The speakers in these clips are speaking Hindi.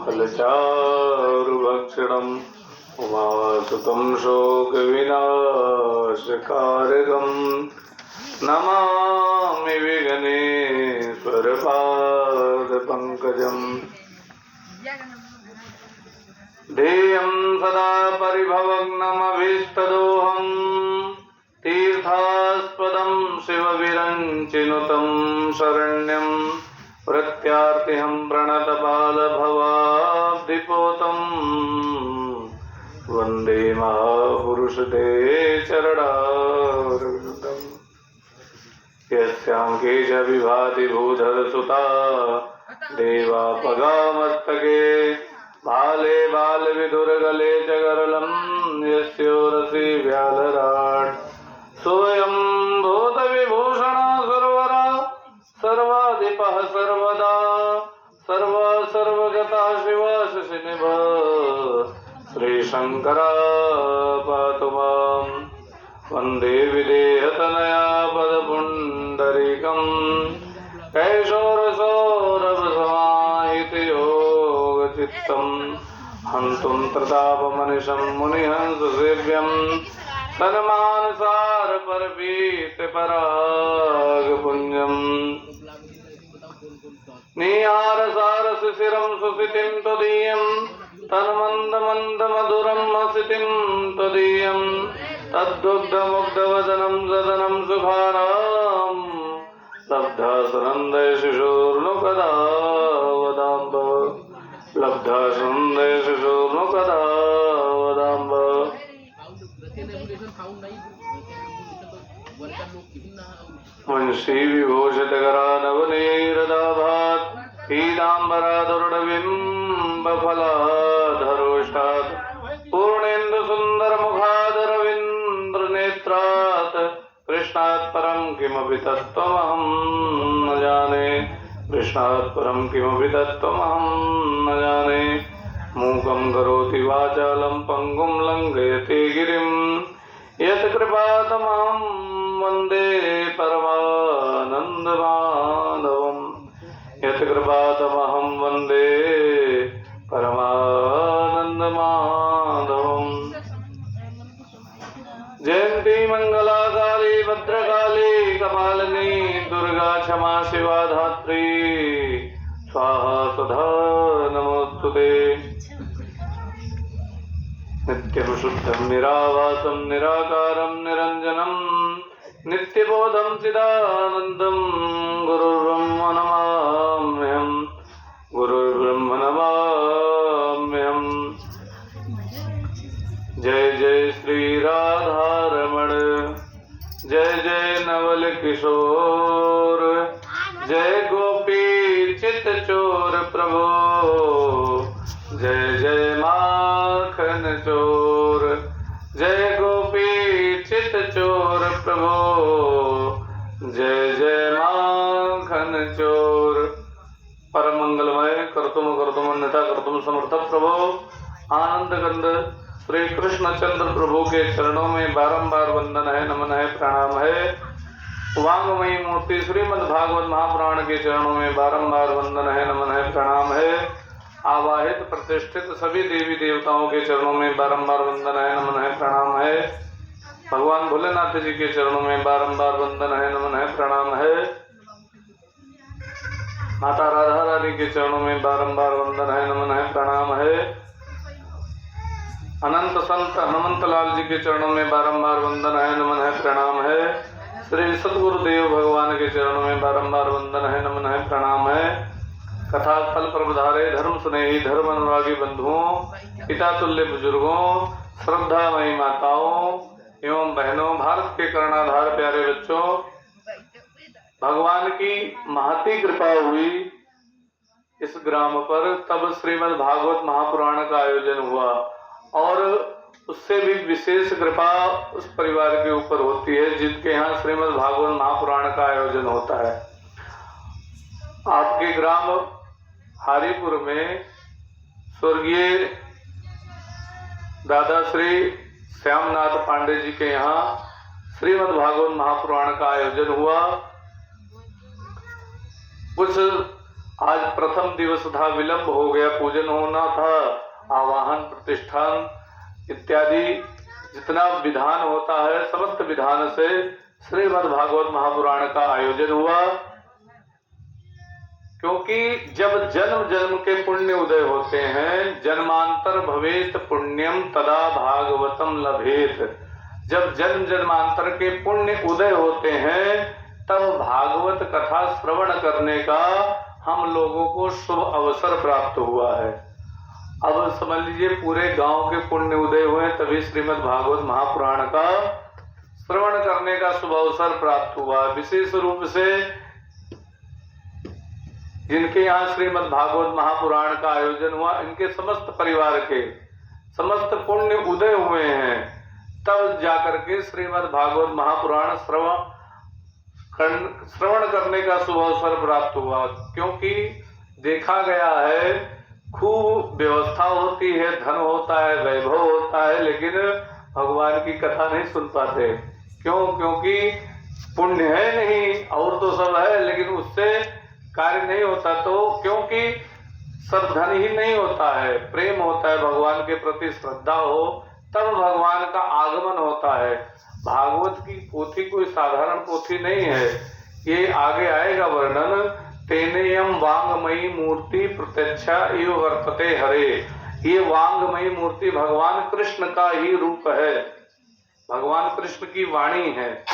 फलचारुभक्षणम् उमासुतं शोकविनाशकारकम् नमामि विघ्नेश्वरपादपङ्कजम् ध्येयं सदा परिभवग्नमभीष्टदोहम् तीर्थास्पदं शिवविरञ्चिनुतं शरण्यं प्रत्यार्तिहं प्रणतपालभवाब्धिपोतम् वन्दे महापुरुषते चरणारविन्दम् यस्यां केशविभाति भूधरसुता देवापगामस्तके भाले बालविधुरगले च गरलं यस्योरसि व्यालराट् सोऽयं भूतविभूषणा सर्वरा सर्वाधिपः सर्वदा सर्वगता शिवा शशिनिभ श्रीशङ्करा पातु मां वन्दे विदेहतनया पदपुण्डरीकम् कैशोरसौरभसमाहितयोगचित्तम् हन्तुं प्रतापमनिशं मुनिहंससेव्यम् सन्मानसारपरपीतपरागपुञ्जम् नीहारसारशिशिरं सुसितिं त्वदीयं तन्मन्दमन्दमधुरं हसितिं त्वदीयं तद्दुग्धमुग्धवदनं सदनं सुखानां लब्धासनन्दय शिशोर्नुकदा वदाम्ब लब्धासनन्दय शिशोर्नुकदा वदाम्ब वंशी विभूषितकरानवनीरदाभात् पीताम्बरादुर्डबिम्बफलाधरोष्टात् पूर्णेन्दुसुन्दरमुखादरविन्द्रनेत्रात् कृष्णात् परं किमपि तत्त्वमहं न जाने कृष्णात् परं किमपि तत्त्वमहं न जाने मूकं करोति वाचालं पङ्गुं लङ्घयति गिरिं यत्कृपातमहं वन्दे परमानन्दमाधवम् यत्कृपातमहं वन्दे परमानन्दमाधवम् जयन्ती मंगला काली भद्रकाली कपालिनी दुर्गा क्षमा शिवा धात्री स्वाहा सुधा नमोस्तुते नित्यं शुद्धं निराभासं निराकारं निरञ्जनं नित्यबोधं चिदानन्दं गुरुर्ब्रह्म नमाम्यहम् गुरुर्ब्रह्म नमाम्यहम् जय जय श्री राधारमण जय जय नवल किशोर जय गोपी चित चोर प्रभो जय जय माखन चोर जय गोपी चित चोर प्रभो जय जय माखन चोर परम मंगलमय कर्तुम अन्यथा कर्तुम समर्थ प्रभो आनंद गंध श्री कृष्ण चंद्र प्रभु के चरणों में बारंबार वंदन है, नमन है, प्रणाम है। वांगमयी मूर्ति श्रीमद् भागवत महापुराण के चरणों में बारंबार वंदन है, नमन है, प्रणाम है। आवाहित प्रतिष्ठित सभी देवी देवताओं के चरणों में बारंबार वंदन है, नमन है, प्रणाम है। भगवान भोलेनाथ जी के चरणों में बारंबार वंदन है, नमन है, प्रणाम है। माता राधा रानी के चरणों में बारंबार वंदन है, नमन है, प्रणाम है। अनंत संत हनुमंत लाल जी के चरणों में बारंबार वंदन है, नमन है, प्रणाम है। श्री सद्गुरुदेव भगवान के चरणों में बारंबार वंदन है, नमन है, प्रणाम है। कथा स्थल पर पधारे धर्म स्नेही धर्म अनुरागी बंधुओं, पिता तुल्य बुजुर्गों, श्रद्धामयी माताओं एवं बहनों, भारत के कर्णाधार प्यारे बच्चों, भगवान की महती कृपा हुई इस ग्राम पर, तब श्रीमद् भागवत महापुराण का आयोजन हुआ और उससे भी विशेष कृपा उस परिवार के ऊपर होती है जिनके यहाँ श्रीमद् भागवत महापुराण का आयोजन होता है। आपके ग्राम हरिपुर में स्वर्गीय दादा श्री श्यामनाथ पांडे जी के यहाँ श्रीमद् भागवत महापुराण का आयोजन हुआ। कुछ आज प्रथम दिवस था, विलंब हो गया, पूजन होना था, आवाहन प्रतिष्ठान इत्यादि जितना विधान होता है समस्त विधान से श्रीमद् भागवत महापुराण का आयोजन हुआ। क्योंकि जब जन्म जन्म के पुण्य उदय होते हैं, जन्मांतर भवेत पुण्यम तदा भागवतम लभेत, जब जन्म जन्मांतर के पुण्य उदय होते हैं तब भागवत कथा श्रवण करने का हम लोगों को शुभ अवसर प्राप्त हुआ है। अब समझ लीजिए पूरे गांव के पुण्य उदय हुए तभी श्रीमद् भागवत महापुराण का श्रवण करने का शुभ अवसर प्राप्त हुआ। विशेष रूप से जिनके यहाँ श्रीमद् भागवत महापुराण का आयोजन हुआ, इनके समस्त परिवार के समस्त पुण्य उदय हुए हैं, तब जाकर के श्रीमद् भागवत महापुराण श्रवण करने का शुभ अवसर प्राप्त हुआ। क्योंकि देखा गया है खूब व्यवस्था होती है, धन होता है, वैभव होता है, लेकिन भगवान की कथा नहीं सुन पाते। क्यों? क्योंकि पुण्य है नहीं, और तो सब है लेकिन उससे कार्य नहीं होता। तो क्योंकि सब धन ही नहीं होता है, प्रेम होता है, भगवान के प्रति श्रद्धा हो, तब भगवान का आगमन होता है। भागवत की पोथी कोई साधारण पोथी नहीं है, ये आगे आएगा वर्णन। तेनेयम वांगमयी मूर्ति प्रत्यक्षा इव वर्तते हरे, ये वांगमयी मूर्ति भगवान कृष्ण का ही रूप है, भगवान कृष्ण की वाणी है।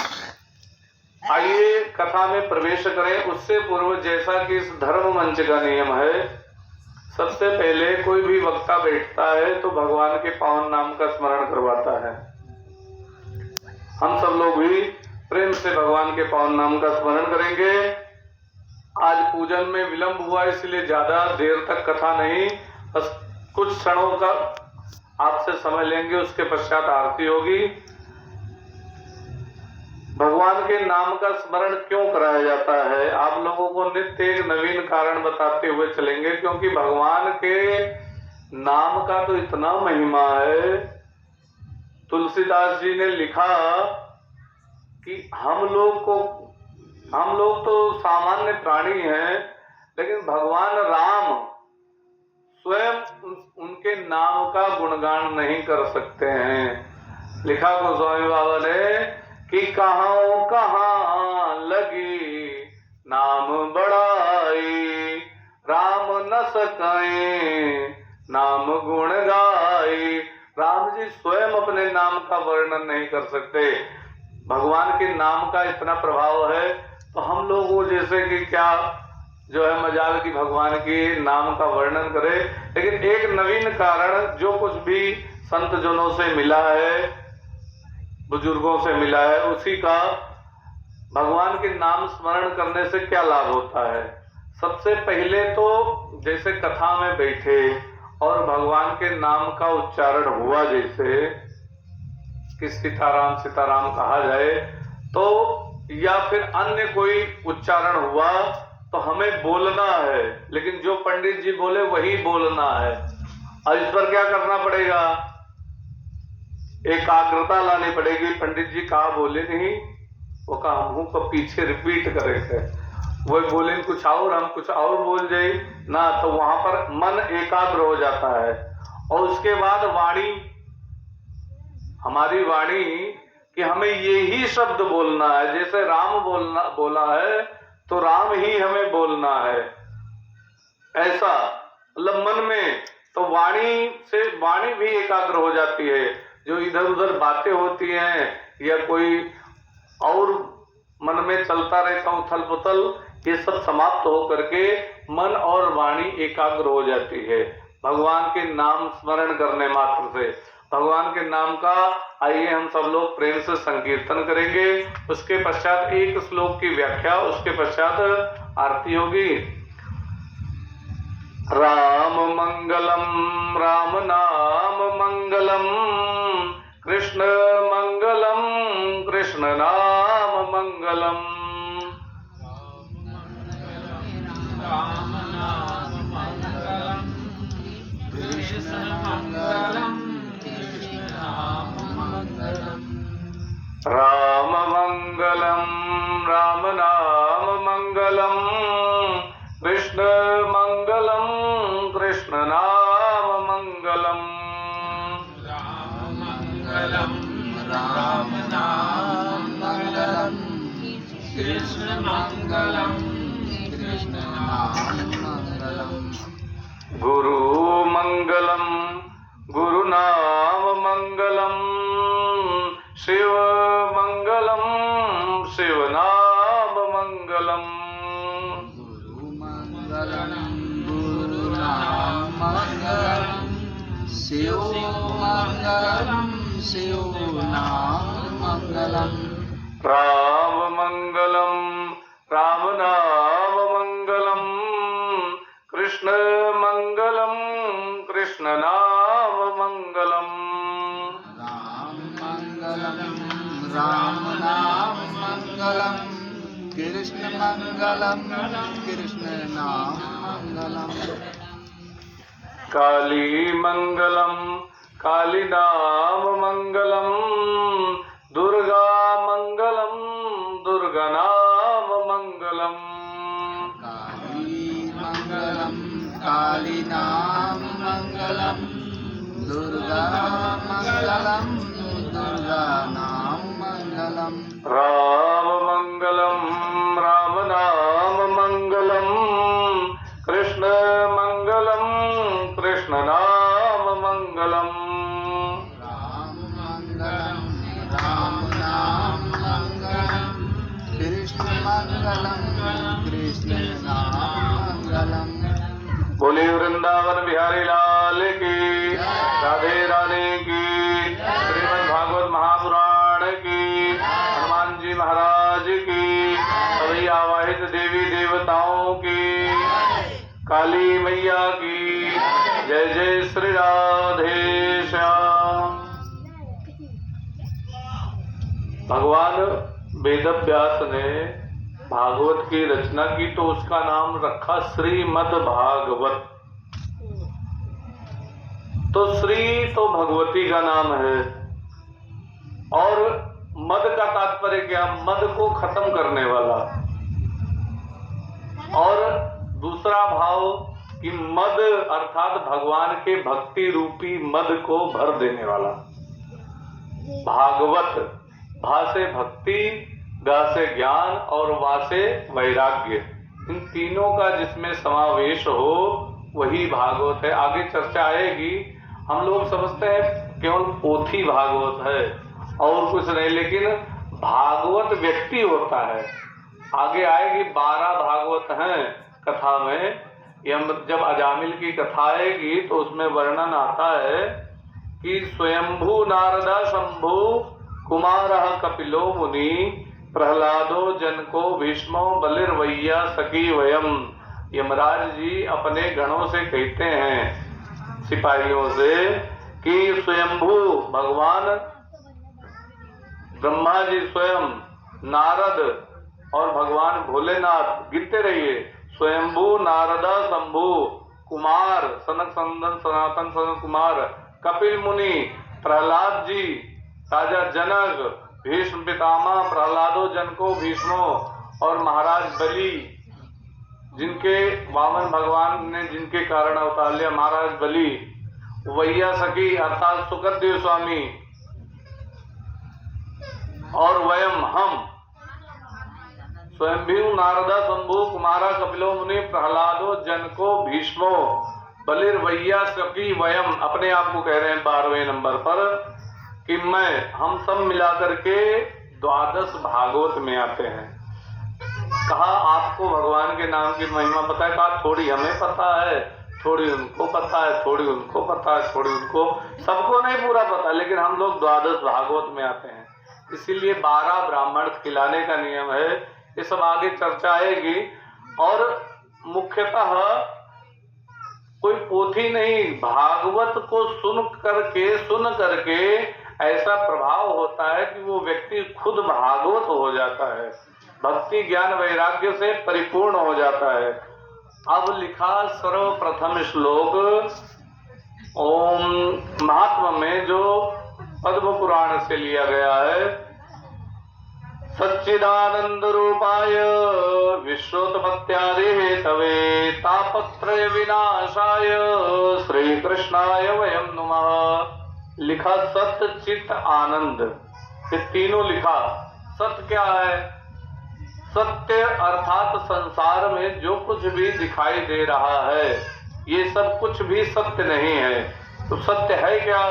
आइए कथा में प्रवेश करें। उससे पूर्व जैसा कि इस धर्म मंच का नियम है, सबसे पहले कोई भी वक्ता बैठता है तो भगवान के पावन नाम का स्मरण करवाता है। हम सब लोग भी प्रेम से भगवान के पावन नाम का स्मरण करेंगे। आज पूजन में विलंब हुआ इसलिए ज्यादा देर तक कथा नहीं, बस कुछ क्षणों का आपसे समय लेंगे, उसके पश्चात आरती होगी। भगवान के नाम का स्मरण क्यों कराया जाता है, आप लोगों को नित्य एक नवीन कारण बताते हुए चलेंगे। क्योंकि भगवान के नाम का तो इतना महिमा है, तुलसीदास जी ने लिखा कि हम लोग तो सामान्य प्राणी हैं, लेकिन भगवान राम स्वयं उनके नाम का गुणगान नहीं कर सकते हैं। लिखा गोस्वामी बाबा ने कि कहाँ लगी नाम बड़ाई, राम न सकाए नाम गुण गाई। राम जी स्वयं अपने नाम का वर्णन नहीं कर सकते, भगवान के नाम का इतना प्रभाव है। तो हम लोगों जैसे कि क्या जो है मजाल की भगवान के नाम का वर्णन करे, लेकिन एक नवीन कारण जो कुछ भी संत जनों से मिला है, बुजुर्गों से मिला है, उसी का भगवान के नाम स्मरण करने से क्या लाभ होता है। सबसे पहले तो जैसे कथा में बैठे और भगवान के नाम का उच्चारण हुआ, जैसे कि सीताराम सीताराम कहा जाए, तो या फिर अन्य कोई उच्चारण हुआ तो हमें बोलना है, लेकिन जो पंडित जी बोले वही बोलना है। और इस पर क्या करना पड़ेगा, एकाग्रता लानी पड़ेगी। पंडित जी कहा बोले नहीं, वो कहा मुंह को पीछे रिपीट करेंगे, वो बोले कुछ और, हम कुछ और बोल जाए ना, तो वहां पर मन एकाग्र हो जाता है। और उसके बाद वाणी, हमारी वाणी कि हमें यही शब्द बोलना है, जैसे राम बोला है तो राम ही हमें बोलना है, ऐसा मतलब मन में। तो वाणी भी एकाग्र हो जाती है। जो इधर उधर बातें होती हैं या कोई और मन में चलता रहता उथल पुथल, ये सब समाप्त हो करके मन और वाणी एकाग्र हो जाती है भगवान के नाम स्मरण करने मात्र से। भगवान के नाम का आइए हम सब लोग प्रेम से संकीर्तन करेंगे। उसके पश्चात एक श्लोक की व्याख्या, उसके पश्चात आरती होगी। राम मंगलम राम नाम मंगलम, कृष्ण मंगलम कृष्ण नाम मंगलम। राम नाम मंगलम, कृष्ण मंगलम कृष्ण नाम मंगलम। राम मंगलम राम नाम मंगलम, कृष्ण मंगलम राम मंगलम राम नाम मंगलम कृष्ण मंगलम कृष्ण नाम मंगलम गुरु मंगलम गुरु नाम मंगलम शिव मंगलम शिव नाम मंगलम गुरु मंगलम गुरु नाम मंगलम शिव मंगलम शिव नाम मंगलम राम मंगलम राम नाम मंगलम कृष्ण मंगलम कृष्ण नाम मंगलम राम मंगलम राम नाम मंगलम कृष्ण मंगलम कृष्ण नाम मंगलम काली मंगलम काली नाम मंगलम दुर्गा मंगलम दुर्गा नाम मंगलम काली मंगलम काली नाम मंगलम दुर्गा मंगलम दुर्गा नाम मंगलम राम मंगलम राम नाम मंगलम कृष्ण मंगलम कृष्ण नाम मंगलम राम मंगलम राम नाम मंगलम कृष्ण मंगलम कृष्ण नाम मंगलम बोले वृंदावन बिहारी लाल की राधे राधे की श्रीमद् भागवत महापुराण की हनुमान जी महाराज की सभी आवाहित देवी देवताओं की काली मैया की जय जय श्री राधे श्याम। भगवान वेदव्यास ने भागवत की रचना की तो उसका नाम रखा श्रीमद् भागवत। तो श्री तो भगवती का नाम है और मद का तात्पर्य क्या? मद को खत्म करने वाला। और दूसरा भाव कि मद अर्थात भगवान के भक्ति रूपी मद को भर देने वाला। भागवत भा से भक्ति, गा से ज्ञान और वा से वैराग्य, इन तीनों का जिसमें समावेश हो वही भागवत है। आगे चर्चा आएगी। हम लोग समझते हैं केवल पोथी भागवत है और कुछ नहीं, लेकिन भागवत व्यक्ति होता है। आगे आएगी 12 भागवत हैं कथा में। जब अजामिल की कथा आएगी तो उसमें वर्णन आता है कि स्वयंभू नारदा शंभु कुमारः कपिलो मुनि प्रहलादो जनको भीष्मो बलिर्वैया सखी वयम। यमराज जी अपने गणों से कहते हैं, सिपाहियों से, कि स्वयंभू भगवान ब्रह्मा जी स्वयं, नारद और भगवान भोलेनाथ, गिनते रहिए, स्वयंभू नारदा शंभु कुमार सनक संदन सनातन सनक कुमार, कपिल मुनि, प्रहलाद जी, राजा जनक, भीष्म पितामह प्रहलादो जनको भीष्मो और महाराज बलि, जिनके वामन भगवान ने जिनके कारण अवतार लिया, महाराज बलि, वैया सखी अर्थात सुखदेव स्वामी, और वयम हम, स्वयंभू नारदा शंभु कुमारा कपिलो मुनि प्रहलादो जनको भीष्मो बलिर्वैया सखी वयम। अपने आप को कह रहे हैं 12वें नंबर पर कि हम सब मिलाकर के 12 भागवत में आते हैं। कहा आपको भगवान के नाम की महिमा पता है? कहा थोड़ी हमें पता है, थोड़ी उनको पता है, थोड़ी उनको पता है, थोड़ी उनको, सबको नहीं पूरा पता, लेकिन हम लोग 12 भागवत में आते हैं। इसीलिए 12 ब्राह्मण खिलाने का नियम है। ये सब आगे चर्चा आएगी। और मुख्यतः कोई पोथी नहीं, भागवत को सुन करके ऐसा प्रभाव होता है कि वो व्यक्ति खुद भागवत हो जाता है, भक्ति ज्ञान वैराग्य से परिपूर्ण हो जाता है। अब लिखा सर्वप्रथम श्लोक ओम महात्मा में जो पद्म पुराण से लिया गया है। सच्चिदानंद रूपाय विश्वोत्पत्त्यादि हेतवे तापत्रय विनाशाय श्री कृष्णाय वयम नमः। लिखा सत्य चित आनंद, ये तीनों लिखा। सत्य क्या है? सत्य अर्थात संसार में जो कुछ भी दिखाई दे रहा है ये सब कुछ भी सत्य नहीं है। तो सत्य है क्या?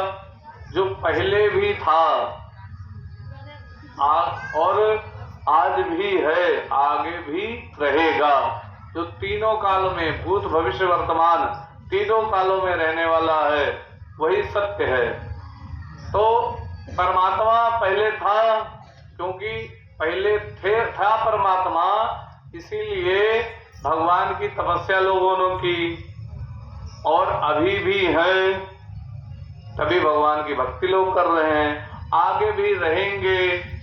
जो पहले भी था और आज भी है, आगे भी रहेगा, जो तीनों कालों में भूत भविष्य वर्तमान तीनों कालों में रहने वाला है, वही सत्य है। तो परमात्मा पहले था, क्योंकि पहले था परमात्मा, इसीलिए भगवान की तपस्या लोगों ने की और अभी भी है, तभी भगवान की भक्ति लोग कर रहे हैं, आगे भी रहेंगे।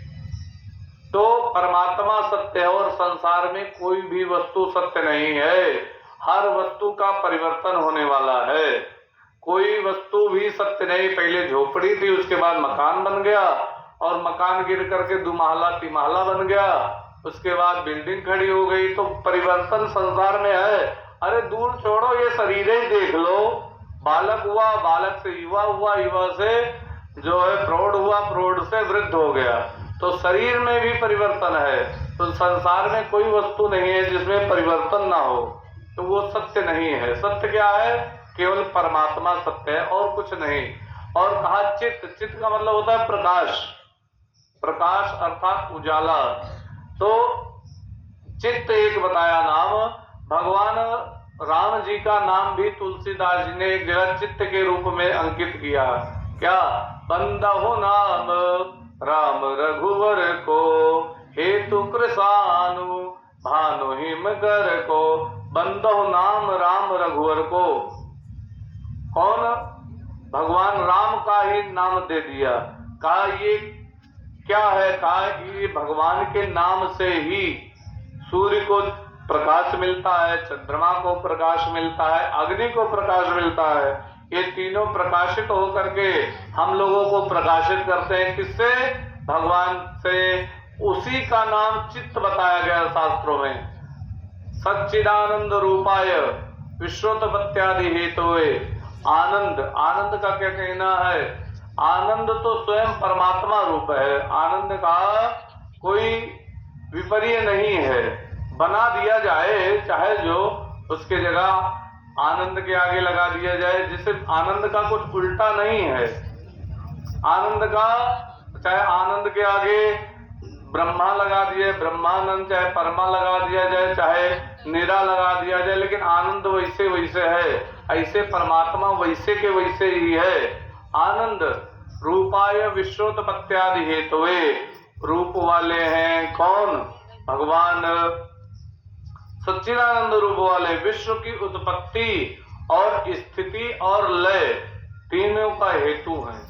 तो परमात्मा सत्य है और संसार में कोई भी वस्तु सत्य नहीं है। हर वस्तु का परिवर्तन होने वाला है, कोई वस्तु भी सत्य नहीं। पहले झोपड़ी थी, उसके बाद मकान बन गया और मकान गिर करके दुमहला तिमहला बन गया, उसके बाद बिल्डिंग खड़ी हो गई। तो परिवर्तन संसार में है। अरे दूर छोड़ो, ये शरीर ही देख लो, बालक हुआ, बालक से युवा हुआ, युवा से जो है प्रौढ़ हुआ, प्रौढ़ से वृद्ध हो गया। तो शरीर में भी परिवर्तन है। तो संसार में कोई वस्तु नहीं है जिसमें परिवर्तन ना हो, तो वो सत्य नहीं है। सत्य क्या है? केवल परमात्मा सत्य है और कुछ नहीं। और कहा चित्त, चित्त का मतलब होता है प्रकाश, प्रकाश अर्थात उजाला। तो चित्त एक बताया नाम। भगवान राम जी का नाम भी तुलसीदास जी ने एक जगह चित्त के रूप में अंकित किया। क्या? बंदहु नाम राम रघुवर को, हेतु कृसानु भानु हिम कर को। बंदहु नाम राम रघुवर को, कौन? भगवान राम का ही नाम दे दिया। कहा ये क्या है? कहा ये भगवान के नाम से ही सूर्य को प्रकाश मिलता है, चंद्रमा को प्रकाश मिलता है, अग्नि को प्रकाश मिलता है। ये तीनों प्रकाशित होकर के हम लोगों को प्रकाशित करते हैं। किससे? भगवान से। उसी का नाम चित्त बताया गया शास्त्रों में। सच्चिदानंद रूपाय विश्वोत्पत्त्यादि हेतवे। आनंद, आनंद का क्या कहना है? आनंद तो स्वयं परमात्मा रूप है। आनंद का कोई विपर्य नहीं है, बना दिया जाए चाहे जो, उसके जगह आनंद के आगे लगा दिया जाए, जिससे आनंद का कुछ उल्टा नहीं है। आनंद का चाहे आनंद के आगे ब्रह्मा लगा दिए, ब्रह्मानंद, चाहे परमा लगा दिया जाए, चाहे निरा लगा दिया जाए, लेकिन आनंद वैसे वैसे है। ऐसे परमात्मा वैसे के वैसे ही है। आनंद रूपाय विश्वोत्पत्त्यादि हेतवे, रूप वाले हैं कौन? भगवान सच्चिदानंद रूप वाले, विश्व की उत्पत्ति और स्थिति और लय तीनों का हेतु है।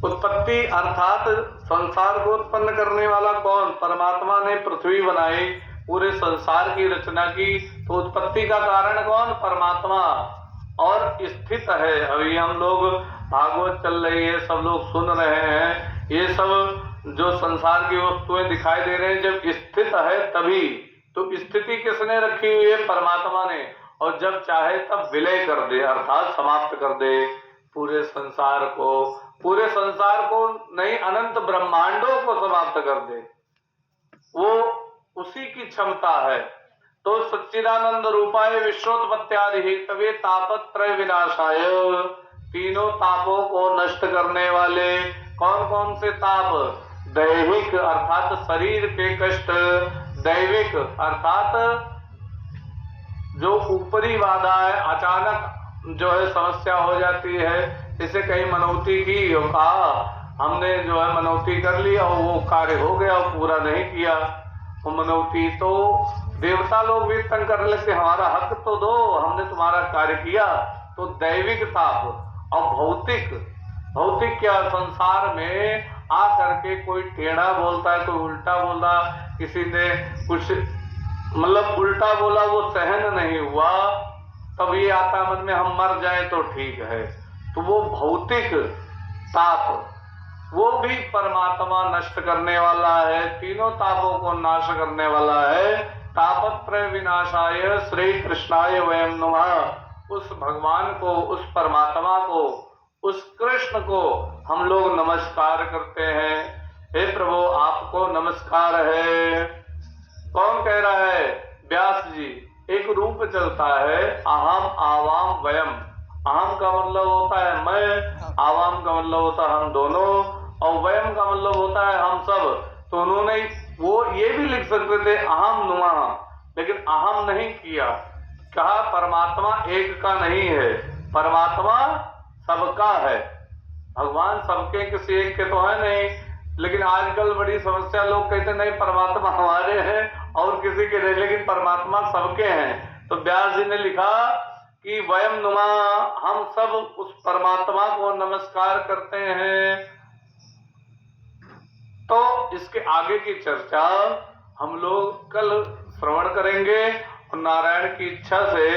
उत्पत्ति अर्थात संसार को उत्पन्न करने वाला कौन? परमात्मा ने पृथ्वी बनाई, पूरे संसार की रचना की, तो उत्पत्ति का कारण कौन? परमात्मा। और स्थित है, अभी हम लोग भागवत चल रही है, सब लोग सुन रहे हैं, ये सब जो संसार की वस्तुएं दिखाई दे रहे हैं, जब स्थित है तभी। तो स्थिति किसने रखी हुई है? परमात्मा ने। और जब चाहे तब विलय कर दे, अर्थात समाप्त कर दे पूरे संसार को। पूरे संसार को नहीं, अनंत ब्रह्मांडों को समाप्त कर दे, वो उसी की क्षमता है। तो सच्चिदानंद रूपाय विश्वोत्पत्त्यादि हेतवे तापत्रय विनाशाय, तीनों तापों को नष्ट करने वाले। कौन कौन से ताप? दैहिक अर्थात शरीर के कष्ट, दैविक अर्थात जो ऊपरी बाधा है, अचानक जो है समस्या हो जाती है, जैसे कहीं मनौती की और कहा हमने जो है मनौती कर ली और वो कार्य हो गया और पूरा नहीं किया वो मनौती, तो देवता लोग भी तंग करने लगते, हमारा हक तो दो, हमने तुम्हारा कार्य किया। तो दैविक ताप। और भौतिक, भौतिक क्या? संसार में आ करके कोई टेढ़ा बोलता है, कोई उल्टा बोला, किसी ने कुछ मतलब उल्टा बोला, वो सहन नहीं हुआ, तब ये आता मन में हम मर जाएं तो ठीक है। तो वो भौतिक ताप, वो भी परमात्मा नष्ट करने वाला है, तीनों तापों को नाश करने वाला है। तापत्रय विनाशाय श्री कृष्णाय वयम नमः। उस भगवान को, उस परमात्मा को, उस कृष्ण को हम लोग नमस्कार करते हैं। हे प्रभु आपको नमस्कार है। कौन कह रहा है? व्यास जी। एक रूप चलता है, अहम आवाम वयम। अहम का मतलब होता है मैं, आवाम का मतलब होता है हम दोनों, और वयम का मतलब होता है हम सब। तो उन्होंने वो ये भी लिख सकते थे अहम नुमा, लेकिन अहम नहीं किया। कहा परमात्मा एक का नहीं है, परमात्मा सबका है। भगवान सबके, किसी एक के तो है नहीं। लेकिन आजकल बड़ी समस्या, लोग कहते नहीं परमात्मा हमारे हैं और किसी के नहीं, लेकिन परमात्मा सबके हैं। तो व्यास जी ने लिखा कि वयम नुमा, हम सब उस परमात्मा को नमस्कार करते हैं। तो इसके आगे की चर्चा हम लोग कल श्रवण करेंगे और नारायण की इच्छा से